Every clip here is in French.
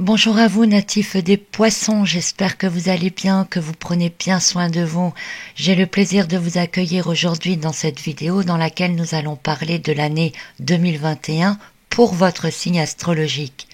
Bonjour à vous natifs des poissons, j'espère que vous allez bien, que vous prenez bien soin de vous. J'ai le plaisir de vous accueillir aujourd'hui dans cette vidéo dans laquelle nous allons parler de l'année 2021 pour votre signe astrologique.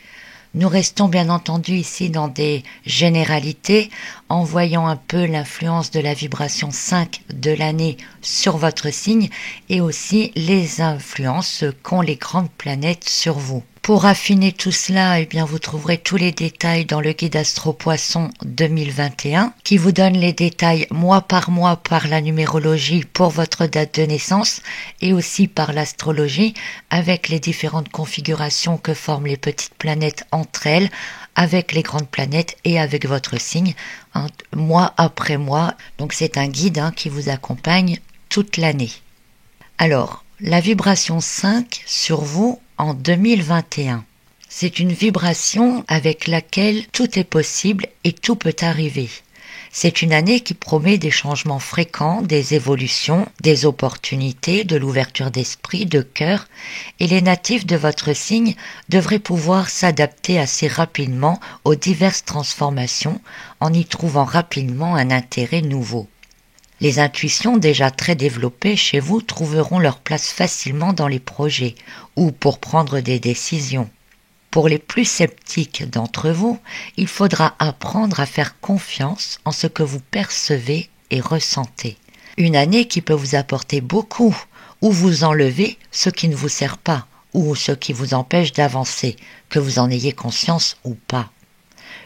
Nous restons bien entendu ici dans des généralités en voyant un peu l'influence de la vibration 5 de l'année sur votre signe et aussi les influences qu'ont les grandes planètes sur vous. Pour affiner tout cela, vous trouverez tous les détails dans le guide Astro Poisson 2021 qui vous donne les détails mois par la numérologie pour votre date de naissance et aussi par l'astrologie avec les différentes configurations que forment les petites planètes entre elles, avec les grandes planètes et avec votre signe, mois après mois. Donc c'est un guide qui vous accompagne toute l'année. Alors, la vibration 5 sur vous en 2021. C'est une vibration avec laquelle tout est possible et tout peut arriver. C'est une année qui promet des changements fréquents, des évolutions, des opportunités, de l'ouverture d'esprit, de cœur, et les natifs de votre signe devraient pouvoir s'adapter assez rapidement aux diverses transformations en y trouvant rapidement un intérêt nouveau. Les intuitions déjà très développées chez vous trouveront leur place facilement dans les projets ou pour prendre des décisions. Pour les plus sceptiques d'entre vous, il faudra apprendre à faire confiance en ce que vous percevez et ressentez. Une année qui peut vous apporter beaucoup ou vous enlever ce qui ne vous sert pas ou ce qui vous empêche d'avancer, que vous en ayez conscience ou pas.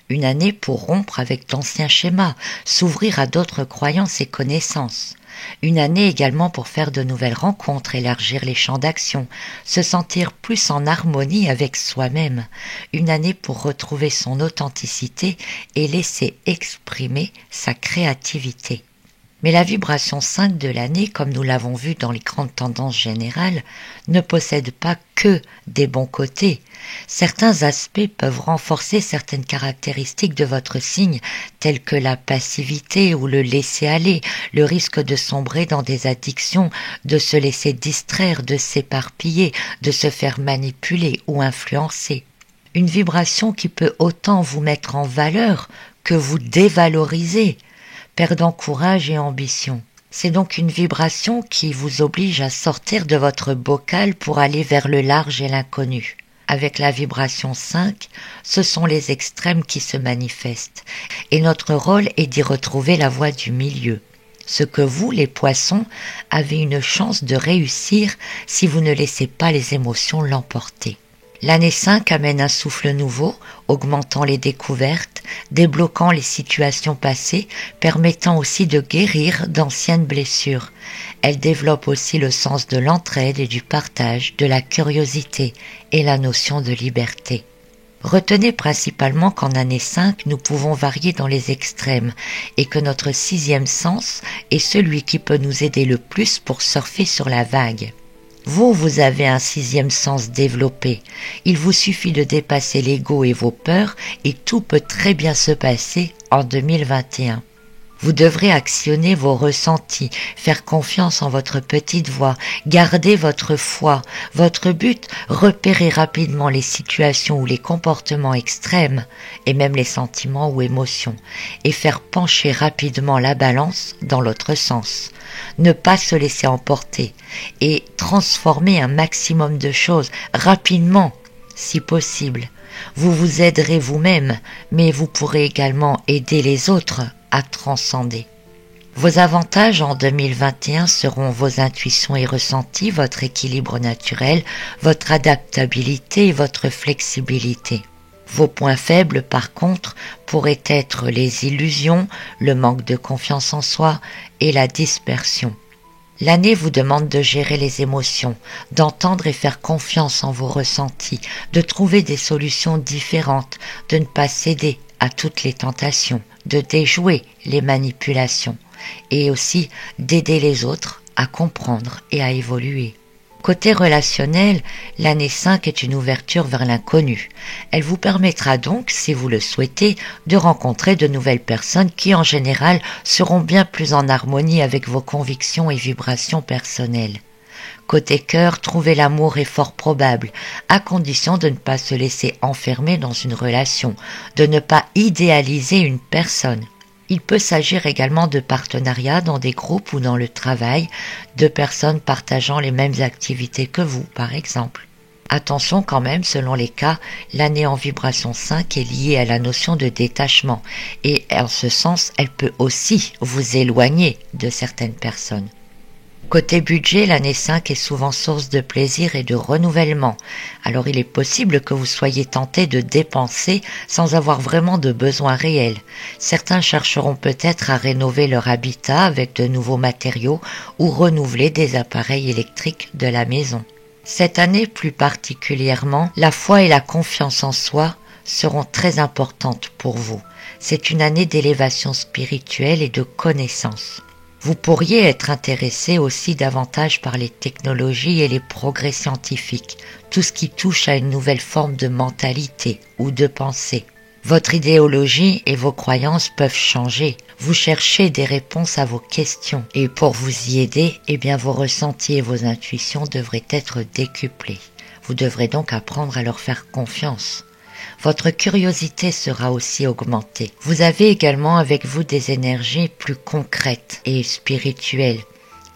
Une année pour rompre avec d'anciens schémas, s'ouvrir à d'autres croyances et connaissances. Une année également pour faire de nouvelles rencontres, élargir les champs d'action, se sentir plus en harmonie avec soi-même. Une année pour retrouver son authenticité et laisser exprimer sa créativité. Mais la vibration 5 de l'année, comme nous l'avons vu dans les grandes tendances générales, ne possède pas que des bons côtés. Certains aspects peuvent renforcer certaines caractéristiques de votre signe, telles que la passivité ou le laisser-aller, le risque de sombrer dans des addictions, de se laisser distraire, de s'éparpiller, de se faire manipuler ou influencer. Une vibration qui peut autant vous mettre en valeur que vous dévaloriser, perdant courage et ambition. C'est donc une vibration qui vous oblige à sortir de votre bocal pour aller vers le large et l'inconnu. Avec la vibration 5, ce sont les extrêmes qui se manifestent, et notre rôle est d'y retrouver la voie du milieu. Ce que vous, les poissons, avez une chance de réussir si vous ne laissez pas les émotions l'emporter. L'année 5 amène un souffle nouveau, augmentant les découvertes, débloquant les situations passées, permettant aussi de guérir d'anciennes blessures. Elle développe aussi le sens de l'entraide et du partage, de la curiosité et la notion de liberté. Retenez principalement qu'en année 5, nous pouvons varier dans les extrêmes et que notre 6e sens est celui qui peut nous aider le plus pour surfer sur la vague. Vous avez un 6e sens développé. Il vous suffit de dépasser l'ego et vos peurs et tout peut très bien se passer en 2021. Vous devrez actionner vos ressentis, faire confiance en votre petite voix, garder votre foi. Votre but, repérer rapidement les situations ou les comportements extrêmes, et même les sentiments ou émotions, et faire pencher rapidement la balance dans l'autre sens. Ne pas se laisser emporter, et transformer un maximum de choses rapidement, si possible. Vous vous aiderez vous-même, mais vous pourrez également aider les autres à transcender. Vos avantages en 2021 seront vos intuitions et ressentis, votre équilibre naturel, votre adaptabilité et votre flexibilité. Vos points faibles, par contre, pourraient être les illusions, le manque de confiance en soi et la dispersion. L'année vous demande de gérer les émotions, d'entendre et faire confiance en vos ressentis, de trouver des solutions différentes, de ne pas céder à toutes les tentations, de déjouer les manipulations et aussi d'aider les autres à comprendre et à évoluer. Côté relationnel, l'année 5 est une ouverture vers l'inconnu. Elle vous permettra donc, si vous le souhaitez, de rencontrer de nouvelles personnes qui, en général, seront bien plus en harmonie avec vos convictions et vibrations personnelles. Côté cœur, trouver l'amour est fort probable, à condition de ne pas se laisser enfermer dans une relation, de ne pas idéaliser une personne. Il peut s'agir également de partenariats dans des groupes ou dans le travail, de personnes partageant les mêmes activités que vous, par exemple. Attention quand même, selon les cas, l'année en vibration 5 est liée à la notion de détachement et en ce sens, elle peut aussi vous éloigner de certaines personnes. Côté budget, l'année 5 est souvent source de plaisir et de renouvellement. Alors il est possible que vous soyez tenté de dépenser sans avoir vraiment de besoins réels. Certains chercheront peut-être à rénover leur habitat avec de nouveaux matériaux ou renouveler des appareils électriques de la maison. Cette année plus particulièrement, la foi et la confiance en soi seront très importantes pour vous. C'est une année d'élévation spirituelle et de connaissance. Vous pourriez être intéressé aussi davantage par les technologies et les progrès scientifiques, tout ce qui touche à une nouvelle forme de mentalité ou de pensée. Votre idéologie et vos croyances peuvent changer. Vous cherchez des réponses à vos questions et pour vous y aider, vos ressentis et vos intuitions devraient être décuplés. Vous devrez donc apprendre à leur faire confiance. Votre curiosité sera aussi augmentée. Vous avez également avec vous des énergies plus concrètes et spirituelles.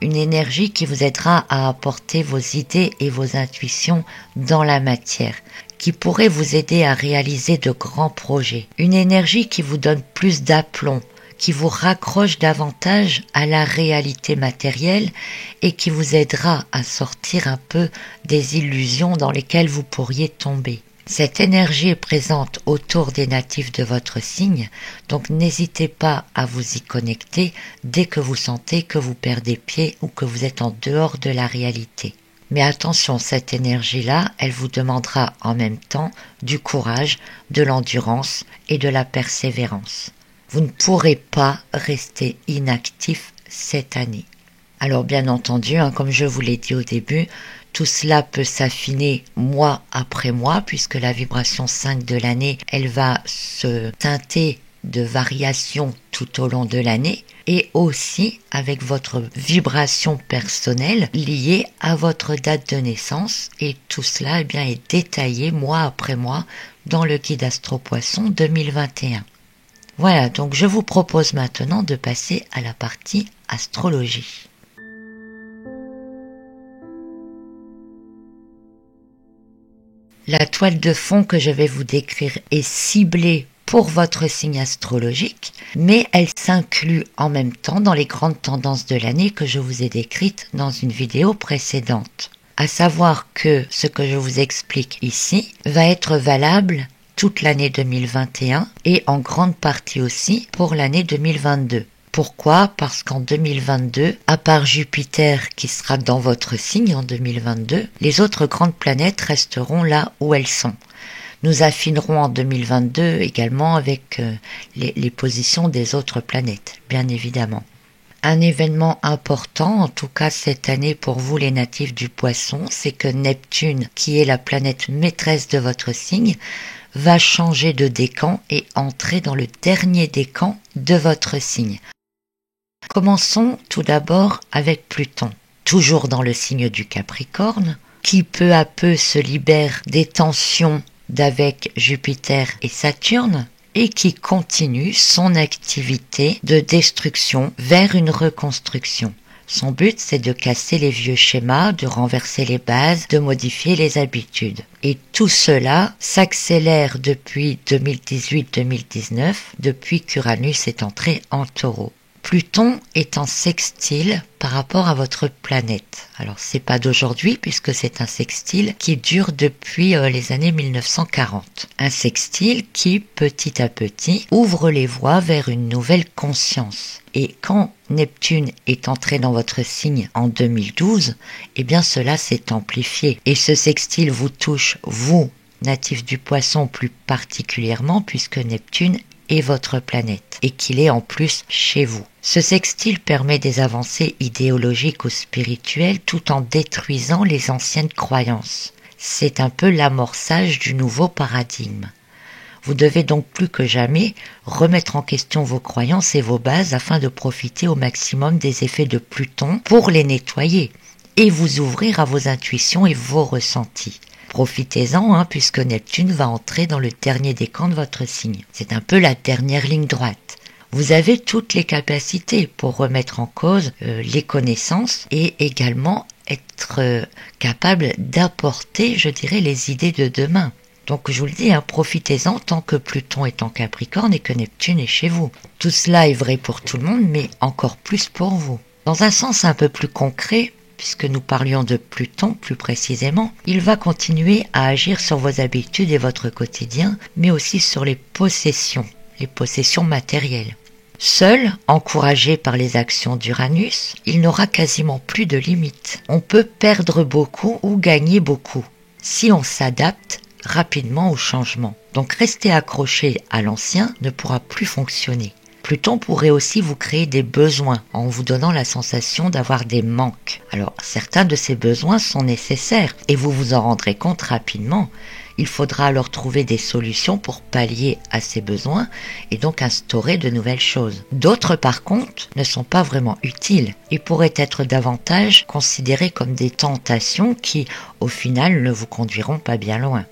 Une énergie qui vous aidera à apporter vos idées et vos intuitions dans la matière, qui pourrait vous aider à réaliser de grands projets. Une énergie qui vous donne plus d'aplomb, qui vous raccroche davantage à la réalité matérielle et qui vous aidera à sortir un peu des illusions dans lesquelles vous pourriez tomber. Cette énergie est présente autour des natifs de votre signe, donc n'hésitez pas à vous y connecter dès que vous sentez que vous perdez pied ou que vous êtes en dehors de la réalité. Mais attention, cette énergie-là, elle vous demandera en même temps du courage, de l'endurance et de la persévérance. Vous ne pourrez pas rester inactif cette année. Alors bien entendu, comme je vous l'ai dit au début, tout cela peut s'affiner mois après mois puisque la vibration 5 de l'année, elle va se teinter de variations tout au long de l'année et aussi avec votre vibration personnelle liée à votre date de naissance et tout cela est détaillé mois après mois dans le guide Astro Poisson 2021. Voilà, donc je vous propose maintenant de passer à la partie astrologie. La toile de fond que je vais vous décrire est ciblée pour votre signe astrologique, mais elle s'inclut en même temps dans les grandes tendances de l'année que je vous ai décrites dans une vidéo précédente. À savoir que ce que je vous explique ici va être valable toute l'année 2021 et en grande partie aussi pour l'année 2022. Pourquoi ? Parce qu'en 2022, à part Jupiter qui sera dans votre signe en 2022, les autres grandes planètes resteront là où elles sont. Nous affinerons en 2022 également avec les positions des autres planètes, bien évidemment. Un événement important, en tout cas cette année pour vous les natifs du Poisson, c'est que Neptune, qui est la planète maîtresse de votre signe, va changer de décan et entrer dans le dernier décan de votre signe. Commençons tout d'abord avec Pluton, toujours dans le signe du Capricorne, qui peu à peu se libère des tensions d'avec Jupiter et Saturne et qui continue son activité de destruction vers une reconstruction. Son but, c'est de casser les vieux schémas, de renverser les bases, de modifier les habitudes. Et tout cela s'accélère depuis 2018-2019, depuis qu'Uranus est entré en Taureau. Pluton est en sextile par rapport à votre planète. Alors c'est pas d'aujourd'hui puisque c'est un sextile qui dure depuis les années 1940. Un sextile qui petit à petit ouvre les voies vers une nouvelle conscience. Et quand Neptune est entré dans votre signe en 2012, cela s'est amplifié. Et ce sextile vous touche, vous, natifs du Poisson plus particulièrement puisque Neptune est votre planète et qu'il est en plus chez vous. Ce sextile permet des avancées idéologiques ou spirituelles tout en détruisant les anciennes croyances. C'est un peu l'amorçage du nouveau paradigme. Vous devez donc plus que jamais remettre en question vos croyances et vos bases afin de profiter au maximum des effets de Pluton pour les nettoyer et vous ouvrir à vos intuitions et vos ressentis. Profitez-en, puisque Neptune va entrer dans le dernier décan de votre signe. C'est un peu la dernière ligne droite. Vous avez toutes les capacités pour remettre en cause les connaissances et également être capable d'apporter, je dirais, les idées de demain. Donc je vous le dis, profitez-en tant que Pluton est en Capricorne et que Neptune est chez vous. Tout cela est vrai pour tout le monde, mais encore plus pour vous. Dans un sens un peu plus concret, puisque nous parlions de Pluton plus précisément, il va continuer à agir sur vos habitudes et votre quotidien, mais aussi sur les possessions matérielles. Seul, encouragé par les actions d'Uranus, il n'aura quasiment plus de limites. On peut perdre beaucoup ou gagner beaucoup, si on s'adapte rapidement au changement. Donc rester accroché à l'ancien ne pourra plus fonctionner. Pluton pourrait aussi vous créer des besoins en vous donnant la sensation d'avoir des manques. Alors certains de ces besoins sont nécessaires et vous vous en rendrez compte rapidement. Il faudra alors trouver des solutions pour pallier à ces besoins et donc instaurer de nouvelles choses. D'autres par contre ne sont pas vraiment utiles et pourraient être davantage considérées comme des tentations qui au final ne vous conduiront pas bien loin.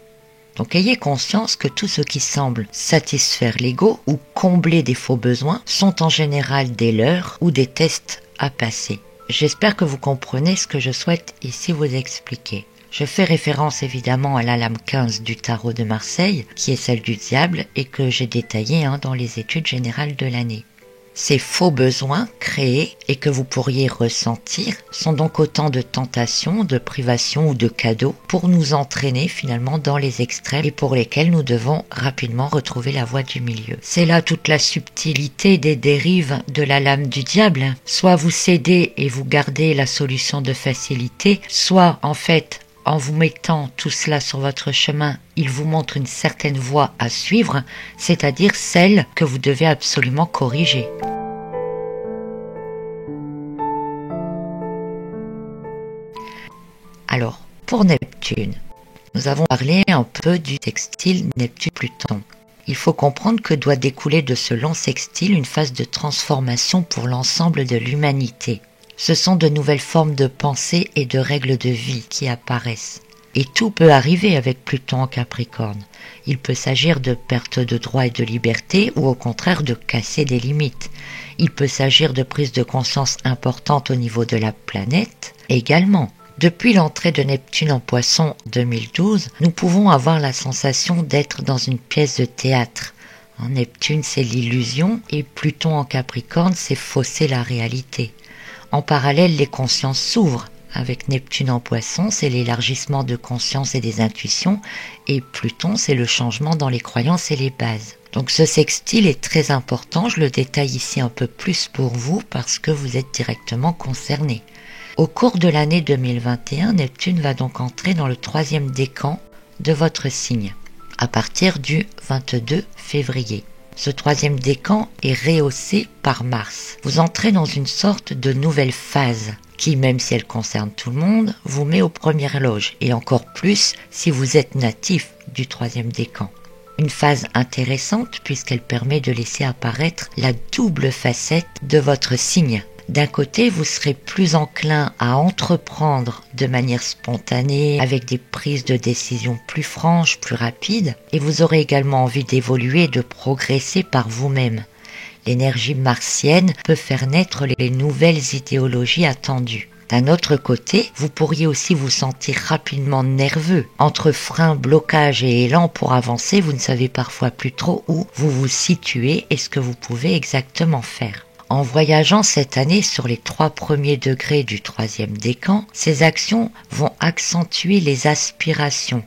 Donc ayez conscience que tout ce qui semble satisfaire l'ego ou combler des faux besoins sont en général des leurres ou des tests à passer. J'espère que vous comprenez ce que je souhaite ici vous expliquer. Je fais référence évidemment à la lame 15 du tarot de Marseille, qui est celle du diable et que j'ai détaillée dans les études générales de l'année. Ces faux besoins créés et que vous pourriez ressentir sont donc autant de tentations, de privations ou de cadeaux pour nous entraîner finalement dans les extrêmes et pour lesquels nous devons rapidement retrouver la voie du milieu. C'est là toute la subtilité des dérives de la lame du diable. Soit vous cédez et vous gardez la solution de facilité, soit en fait en vous mettant tout cela sur votre chemin, il vous montre une certaine voie à suivre, c'est-à-dire celle que vous devez absolument corriger. Alors, pour Neptune, nous avons parlé un peu du sextile Neptune-Pluton. Il faut comprendre que doit découler de ce long sextile une phase de transformation pour l'ensemble de l'humanité. Ce sont de nouvelles formes de pensée et de règles de vie qui apparaissent. Et tout peut arriver avec Pluton en Capricorne. Il peut s'agir de perte de droits et de liberté ou au contraire de casser des limites. Il peut s'agir de prise de conscience importante au niveau de la planète également. Depuis l'entrée de Neptune en Poisson 2012, nous pouvons avoir la sensation d'être dans une pièce de théâtre. Neptune, c'est l'illusion et Pluton en Capricorne, c'est fausser la réalité. En parallèle, les consciences s'ouvrent. Avec Neptune en Poisson, c'est l'élargissement de conscience et des intuitions, et Pluton, c'est le changement dans les croyances et les bases. Donc ce sextile est très important, je le détaille ici un peu plus pour vous parce que vous êtes directement concernés. Au cours de l'année 2021, Neptune va donc entrer dans le 3e décan de votre signe, à partir du 22 février. Ce 3e décan est rehaussé par Mars. Vous entrez dans une sorte de nouvelle phase qui, même si elle concerne tout le monde, vous met aux premières loges et encore plus si vous êtes natif du 3e décan. Une phase intéressante puisqu'elle permet de laisser apparaître la double facette de votre signe. D'un côté, vous serez plus enclin à entreprendre de manière spontanée, avec des prises de décision plus franches, plus rapides, et vous aurez également envie d'évoluer et de progresser par vous-même. L'énergie martienne peut faire naître les nouvelles idéologies attendues. D'un autre côté, vous pourriez aussi vous sentir rapidement nerveux. Entre frein, blocage et élan pour avancer, vous ne savez parfois plus trop où vous vous situez et ce que vous pouvez exactement faire. En voyageant cette année sur les 3 premiers degrés du 3e décan, ces actions vont accentuer les aspirations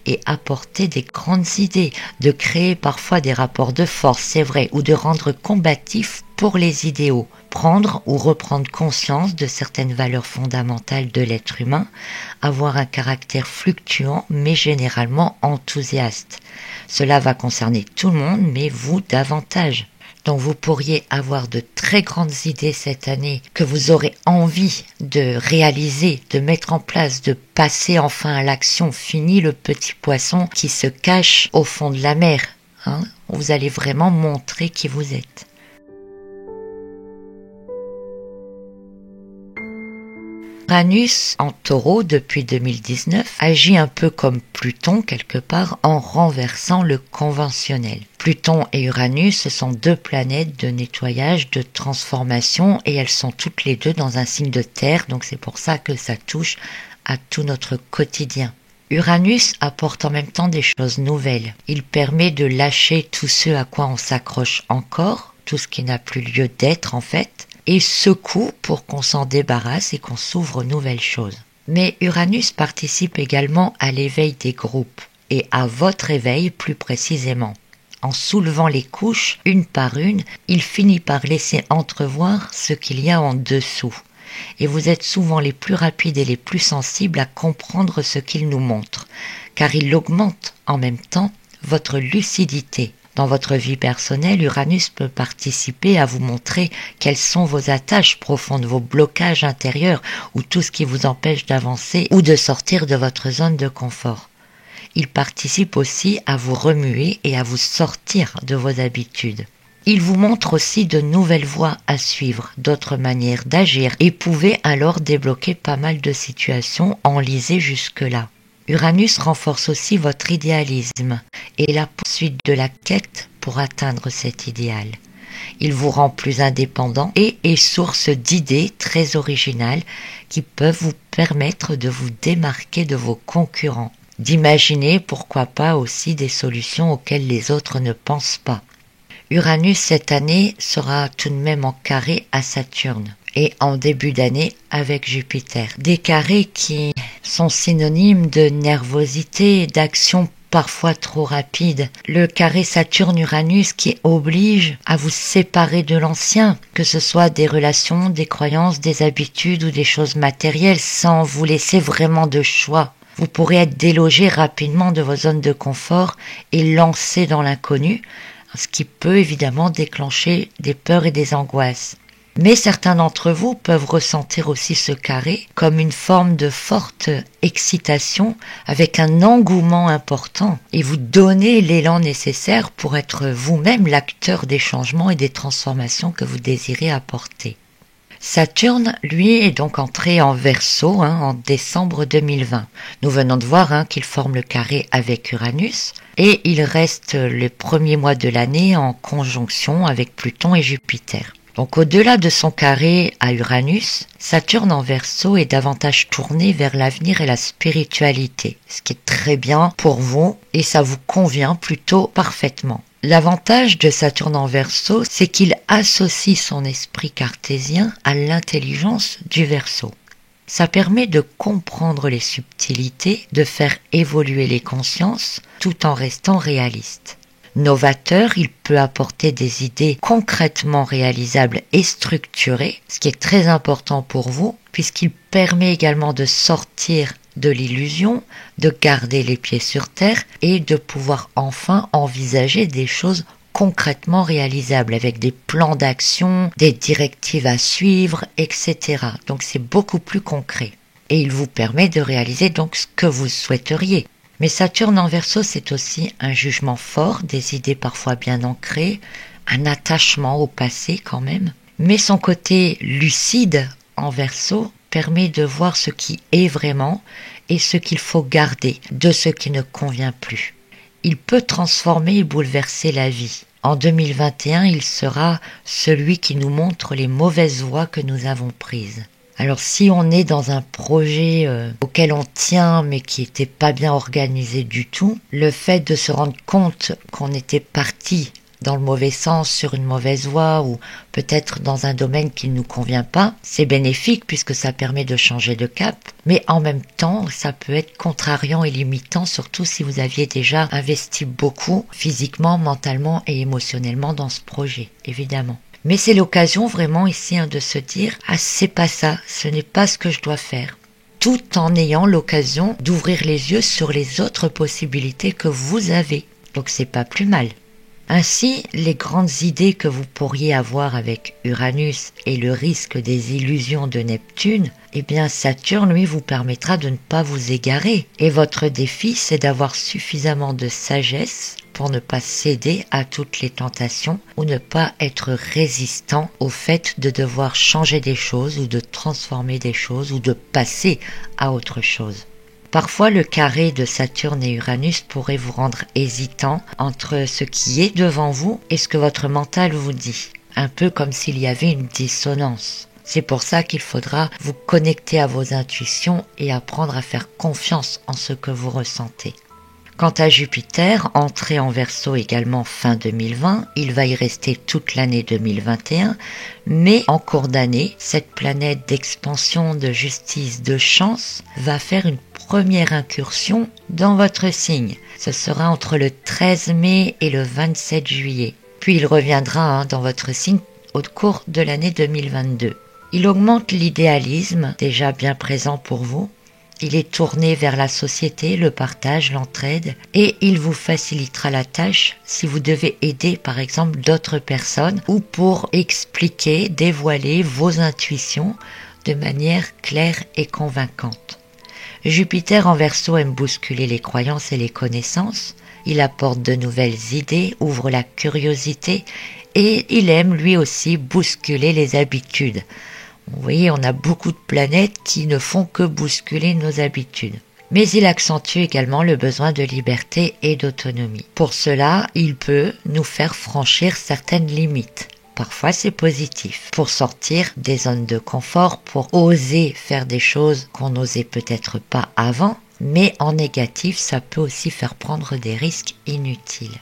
et apporter des grandes idées, de créer parfois des rapports de force, c'est vrai, ou de rendre combatifs pour les idéaux, prendre ou reprendre conscience de certaines valeurs fondamentales de l'être humain, avoir un caractère fluctuant mais généralement enthousiaste. Cela va concerner tout le monde, mais vous davantage. Donc vous pourriez avoir de très grandes idées cette année que vous aurez envie de réaliser, de mettre en place, de passer enfin à l'action. Fini le petit poisson qui se cache au fond de la mer. Vous allez vraiment montrer qui vous êtes. Uranus, en Taureau depuis 2019, agit un peu comme Pluton quelque part en renversant le conventionnel. Pluton et Uranus, ce sont deux planètes de nettoyage, de transformation et elles sont toutes les deux dans un signe de terre, donc c'est pour ça que ça touche à tout notre quotidien. Uranus apporte en même temps des choses nouvelles. Il permet de lâcher tout ce à quoi on s'accroche encore, tout ce qui n'a plus lieu d'être en fait, et secoue pour qu'on s'en débarrasse et qu'on s'ouvre aux nouvelles choses. Mais Uranus participe également à l'éveil des groupes, et à votre éveil plus précisément. En soulevant les couches, une par une, il finit par laisser entrevoir ce qu'il y a en dessous. Et vous êtes souvent les plus rapides et les plus sensibles à comprendre ce qu'il nous montre, car il augmente en même temps votre lucidité. Dans votre vie personnelle, Uranus peut participer à vous montrer quelles sont vos attaches profondes, vos blocages intérieurs ou tout ce qui vous empêche d'avancer ou de sortir de votre zone de confort. Il participe aussi à vous remuer et à vous sortir de vos habitudes. Il vous montre aussi de nouvelles voies à suivre, d'autres manières d'agir et pouvez alors débloquer pas mal de situations enlisées jusque-là. Uranus renforce aussi votre idéalisme et la poursuite de la quête pour atteindre cet idéal. Il vous rend plus indépendant et est source d'idées très originales qui peuvent vous permettre de vous démarquer de vos concurrents, d'imaginer pourquoi pas aussi des solutions auxquelles les autres ne pensent pas. Uranus cette année sera tout de même en carré à Saturne et en début d'année avec Jupiter. Des carrés qui sont synonymes de nervosité et d'action parfois trop rapide. Le carré Saturne-Uranus qui oblige à vous séparer de l'ancien, que ce soit des relations, des croyances, des habitudes ou des choses matérielles, sans vous laisser vraiment de choix. Vous pourrez être délogé rapidement de vos zones de confort et lancé dans l'inconnu, ce qui peut évidemment déclencher des peurs et des angoisses. Mais certains d'entre vous peuvent ressentir aussi ce carré comme une forme de forte excitation avec un engouement important et vous donner l'élan nécessaire pour être vous-même l'acteur des changements et des transformations que vous désirez apporter. Saturne, lui, est donc entré en Verseau en décembre 2020. Nous venons de voir qu'il forme le carré avec Uranus et il reste les premiers mois de l'année en conjonction avec Pluton et Jupiter. Donc au-delà de son carré à Uranus, Saturne en Verseau est davantage tourné vers l'avenir et la spiritualité, ce qui est très bien pour vous et ça vous convient plutôt parfaitement. L'avantage de Saturne en Verseau, c'est qu'il associe son esprit cartésien à l'intelligence du Verseau. Ça permet de comprendre les subtilités, de faire évoluer les consciences, tout en restant réaliste. Novateur, il peut apporter des idées concrètement réalisables et structurées, ce qui est très important pour vous, puisqu'il permet également de sortir de l'illusion, de garder les pieds sur terre et de pouvoir enfin envisager des choses concrètement réalisables avec des plans d'action, des directives à suivre, etc. Donc c'est beaucoup plus concret. Et il vous permet de réaliser donc ce que vous souhaiteriez. Mais Saturne en Verseau, c'est aussi un jugement fort, des idées parfois bien ancrées, un attachement au passé quand même. Mais son côté lucide en Verseau permet de voir ce qui est vraiment et ce qu'il faut garder de ce qui ne convient plus. Il peut transformer et bouleverser la vie. En 2021, il sera celui qui nous montre les mauvaises voies que nous avons prises. Alors si on est dans un projet auquel on tient mais qui n'était pas bien organisé du tout, le fait de se rendre compte qu'on était parti dans le mauvais sens, sur une mauvaise voie ou peut-être dans un domaine qui ne nous convient pas, c'est bénéfique puisque ça permet de changer de cap, mais en même temps, ça peut être contrariant et limitant, surtout si vous aviez déjà investi beaucoup physiquement, mentalement et émotionnellement dans ce projet, évidemment. Mais c'est l'occasion vraiment ici de se dire « Ah, c'est pas ça, ce n'est pas ce que je dois faire », tout en ayant l'occasion d'ouvrir les yeux sur les autres possibilités que vous avez. Donc c'est pas plus mal. Ainsi, les grandes idées que vous pourriez avoir avec Uranus et le risque des illusions de Neptune, eh bien Saturne, lui, vous permettra de ne pas vous égarer. Et votre défi, c'est d'avoir suffisamment de sagesse pour ne pas céder à toutes les tentations ou ne pas être résistant au fait de devoir changer des choses ou de transformer des choses ou de passer à autre chose. Parfois, le carré de Saturne et Uranus pourrait vous rendre hésitant entre ce qui est devant vous et ce que votre mental vous dit. Un peu comme s'il y avait une dissonance. C'est pour ça qu'il faudra vous connecter à vos intuitions et apprendre à faire confiance en ce que vous ressentez. Quant à Jupiter, entré en Verseau également fin 2020, il va y rester toute l'année 2021, mais en cours d'année, cette planète d'expansion, de justice, de chance va faire une première incursion dans votre signe. Ce sera entre le 13 mai et le 27 juillet. Puis il reviendra dans votre signe au cours de l'année 2022. Il augmente l'idéalisme, déjà bien présent pour vous. Il est tourné vers la société, le partage, l'entraide, et il vous facilitera la tâche si vous devez aider par exemple d'autres personnes ou pour expliquer, dévoiler vos intuitions de manière claire et convaincante. Jupiter en Verseau aime bousculer les croyances et les connaissances. Il apporte de nouvelles idées, ouvre la curiosité et il aime lui aussi bousculer les habitudes. Vous voyez, on a beaucoup de planètes qui ne font que bousculer nos habitudes. Mais il accentue également le besoin de liberté et d'autonomie. Pour cela, il peut nous faire franchir certaines limites. Parfois, c'est positif. Pour sortir des zones de confort, pour oser faire des choses qu'on n'osait peut-être pas avant. Mais en négatif, ça peut aussi faire prendre des risques inutiles.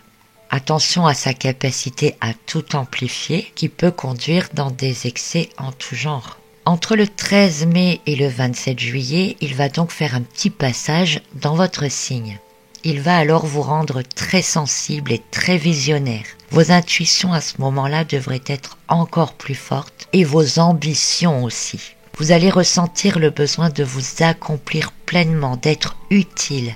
Attention à sa capacité à tout amplifier qui peut conduire dans des excès en tout genre. Entre le 13 mai et le 27 juillet, il va donc faire un petit passage dans votre signe. Il va alors vous rendre très sensible et très visionnaire. Vos intuitions à ce moment-là devraient être encore plus fortes et vos ambitions aussi. Vous allez ressentir le besoin de vous accomplir pleinement, d'être utile.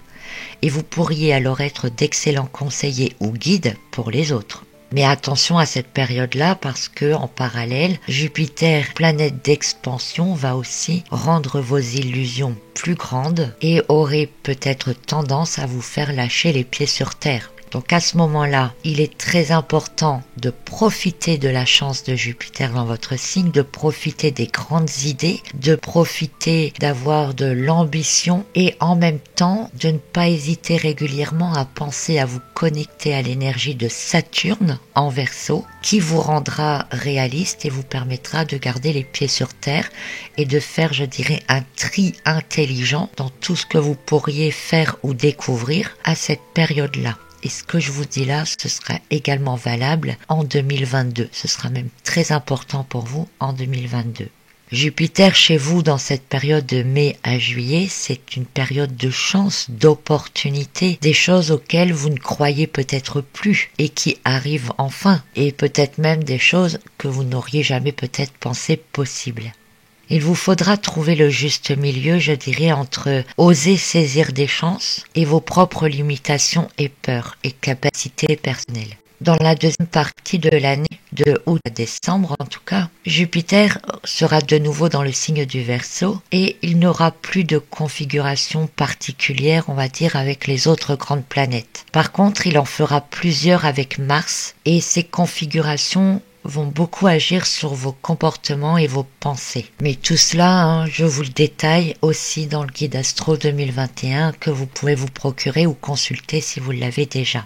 Et vous pourriez alors être d'excellents conseillers ou guides pour les autres. Mais attention à cette période-là parce que, en parallèle, Jupiter, planète d'expansion, va aussi rendre vos illusions plus grandes et aurait peut-être tendance à vous faire lâcher les pieds sur terre. Donc à ce moment-là, il est très important de profiter de la chance de Jupiter dans votre signe, de profiter des grandes idées, de profiter d'avoir de l'ambition et en même temps de ne pas hésiter régulièrement à penser à vous connecter à l'énergie de Saturne en Verseau qui vous rendra réaliste et vous permettra de garder les pieds sur terre et de faire, je dirais, un tri intelligent dans tout ce que vous pourriez faire ou découvrir à cette période-là. Et ce que je vous dis là, ce sera également valable en 2022. Ce sera même très important pour vous en 2022. Jupiter chez vous dans cette période de mai à juillet, c'est une période de chance, d'opportunité, des choses auxquelles vous ne croyez peut-être plus et qui arrivent enfin. Et peut-être même des choses que vous n'auriez jamais peut-être pensé possibles. Il vous faudra trouver le juste milieu, je dirais, entre oser saisir des chances et vos propres limitations et peurs et capacités personnelles. Dans la deuxième partie de l'année, de août à décembre en tout cas, Jupiter sera de nouveau dans le signe du Verseau et il n'aura plus de configuration particulière, on va dire, avec les autres grandes planètes. Par contre, il en fera plusieurs avec Mars et ces configurations vont beaucoup agir sur vos comportements et vos pensées. Mais tout cela, je vous le détaille aussi dans le guide Astro 2021 que vous pouvez vous procurer ou consulter si vous l'avez déjà.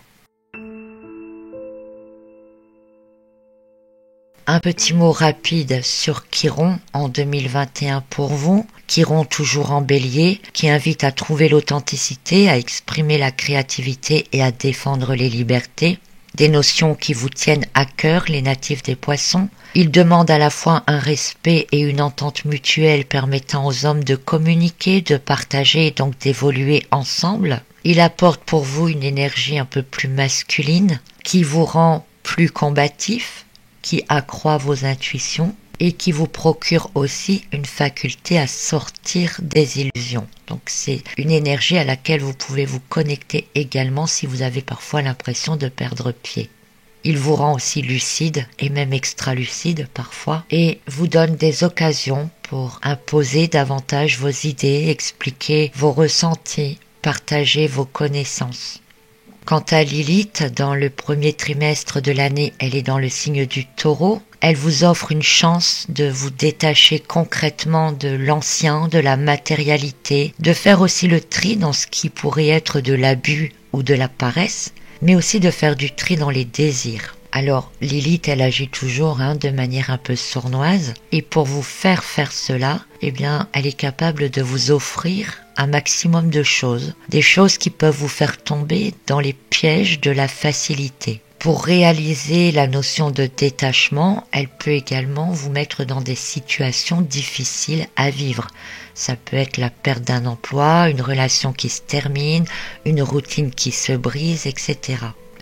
Un petit mot rapide sur Chiron en 2021 pour vous. Chiron toujours en Bélier, qui invite à trouver l'authenticité, à exprimer la créativité et à défendre les libertés. Des notions qui vous tiennent à cœur, les natifs des Poissons. Il demande à la fois un respect et une entente mutuelle permettant aux hommes de communiquer, de partager et donc d'évoluer ensemble. Il apporte pour vous une énergie un peu plus masculine qui vous rend plus combatif, qui accroît vos intuitions et qui vous procure aussi une faculté à sortir des illusions. Donc c'est une énergie à laquelle vous pouvez vous connecter également si vous avez parfois l'impression de perdre pied. Il vous rend aussi lucide et même extra-lucide parfois et vous donne des occasions pour imposer davantage vos idées, expliquer vos ressentis, partager vos connaissances. Quant à Lilith, dans le premier trimestre de l'année, elle est dans le signe du Taureau. Elle vous offre une chance de vous détacher concrètement de l'ancien, de la matérialité, de faire aussi le tri dans ce qui pourrait être de l'abus ou de la paresse, mais aussi de faire du tri dans les désirs. Alors Lilith, elle agit toujours de manière un peu sournoise, et pour vous faire cela, elle est capable de vous offrir un maximum de choses, des choses qui peuvent vous faire tomber dans les pièges de la facilité. Pour réaliser la notion de détachement, elle peut également vous mettre dans des situations difficiles à vivre. Ça peut être la perte d'un emploi, une relation qui se termine, une routine qui se brise, etc.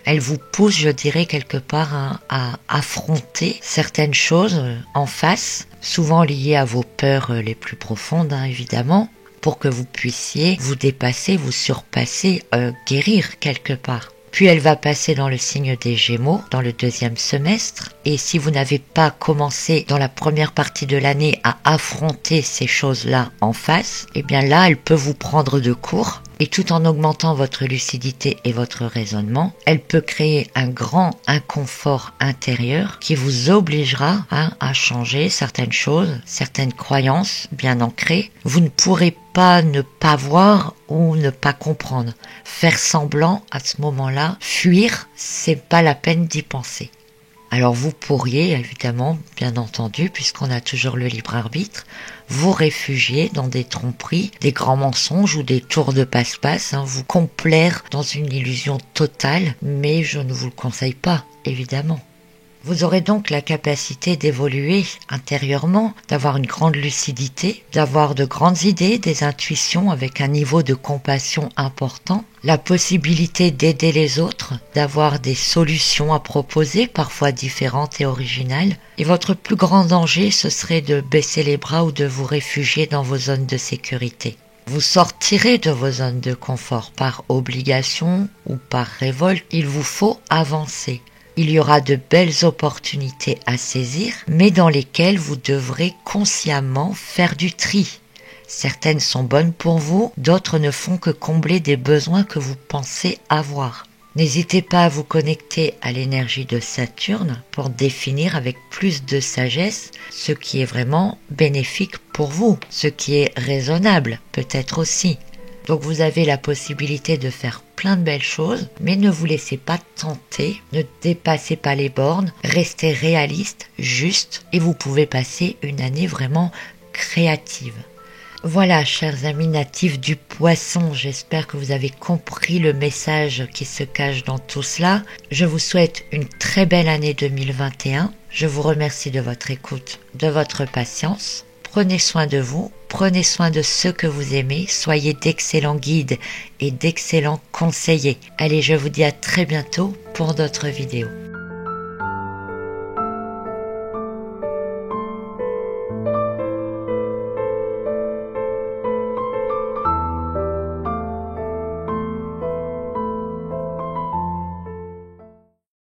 Elle vous pousse, je dirais, quelque part à affronter certaines choses en face, souvent liées à vos peurs les plus profondes, évidemment, pour que vous puissiez vous dépasser, vous surpasser, guérir quelque part. Puis elle va passer dans le signe des Gémeaux, dans le deuxième semestre. Et si vous n'avez pas commencé dans la première partie de l'année à affronter ces choses-là en face, là, elle peut vous prendre de court. Et tout en augmentant votre lucidité et votre raisonnement, elle peut créer un grand inconfort intérieur qui vous obligera à changer certaines choses, certaines croyances bien ancrées. Vous ne pourrez pas ne pas voir ou ne pas comprendre. Faire semblant à ce moment-là, fuir, c'est pas la peine d'y penser. Alors vous pourriez, évidemment, bien entendu, puisqu'on a toujours le libre arbitre, vous réfugier dans des tromperies, des grands mensonges ou des tours de passe-passe, vous complaire dans une illusion totale, mais je ne vous le conseille pas, évidemment. Vous aurez donc la capacité d'évoluer intérieurement, d'avoir une grande lucidité, d'avoir de grandes idées, des intuitions avec un niveau de compassion important, la possibilité d'aider les autres, d'avoir des solutions à proposer, parfois différentes et originales. Et votre plus grand danger, ce serait de baisser les bras ou de vous réfugier dans vos zones de sécurité. Vous sortirez de vos zones de confort par obligation ou par révolte. Il vous faut avancer. Il y aura de belles opportunités à saisir, mais dans lesquelles vous devrez consciemment faire du tri. Certaines sont bonnes pour vous, d'autres ne font que combler des besoins que vous pensez avoir. N'hésitez pas à vous connecter à l'énergie de Saturne pour définir avec plus de sagesse ce qui est vraiment bénéfique pour vous, ce qui est raisonnable peut-être aussi. Donc vous avez la possibilité de faire plein de belles choses, mais ne vous laissez pas tenter, ne dépassez pas les bornes, restez réaliste, juste, et vous pouvez passer une année vraiment créative. Voilà, chers amis natifs du Poisson, j'espère que vous avez compris le message qui se cache dans tout cela. Je vous souhaite une très belle année 2021. Je vous remercie de votre écoute, de votre patience. Prenez soin de vous, prenez soin de ceux que vous aimez, soyez d'excellents guides et d'excellents conseillers. Allez, je vous dis à très bientôt pour d'autres vidéos.